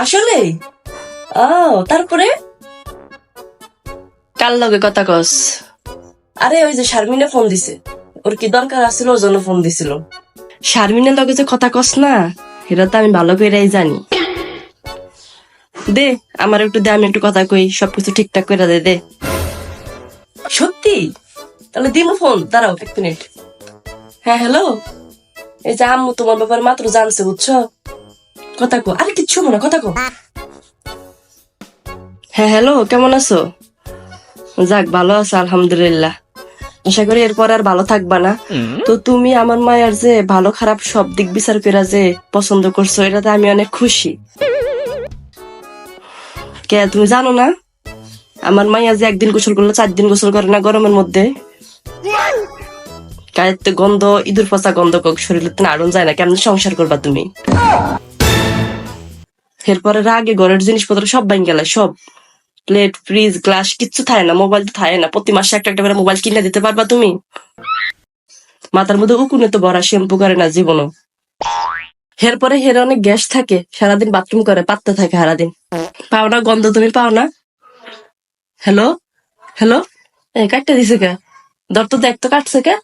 আসলে তারপরে কার লগে কথা কস? আরে ওই যে শারমিনে ফোন দিছে, ওর কি দরকার আছিল ওর জন্য ফোন দিছিল। শারমিনের লগে যে কথা কস না, এটা তো আমি ভালো করেই জানি। দে আমার একটু দে, আমি একটু কথা কই, সবকিছু ঠিকঠাক করে দে দে। সত্যি? তাহলে দিমু ফোন, দাঁড়াও 1 মিনিট। হ্যাঁ হ্যালো, এই যে আম্মু তোমার ব্যাপারে মাত্র জানছে বুঝছো। কথা কো, আরে কিচ্ছু না, কথা কো। হ্যাঁ হ্যালো, কেমন আছো? যাক, ভালো আছো আলহামদুলিল্লাহ। আশা করি এরপর আর ভালো থাকবা না। তো তুমি আমার মায়ের যে ভালো খারাপ সব দিক বিচার করে যে পছন্দ করছো, এটাতে আমি অনেক খুশি। কে তুমি জানো না আমার মাইয়া যে একদিন গোসল করলে 4 দিন গোসল করে না গরমের মধ্যে? গায়ের তো গন্ধ, ইঁদুর পচা গন্ধ শরীরে তো আড়ন যায় না, কেমন সংসার করবা তুমি? এরপরে আগে ঘরের জিনিসপত্র সব ভাঙ গেলে, সব প্লেট ফ্রিজ গ্লাস কিচ্ছু থাকে না, মোবাইল তো থাকে না, প্রতি মাসে একটা একটা করে মোবাইল কিনে দিতে পারবা তুমি? মাথার মধ্যে উকুনে তো ভরা, শ্যাম্পু করে না জীবনও। এরপরে হের অনেক গ্যাস থাকে, সারাদিন বাথরুম করে পাততে থাকে সারাদিন। পাও না গন্ধ, তুমি পাও না? হ্যালো হ্যালো, কাটতে দিছে কে? দর তো দেখ তো কাটছে কে?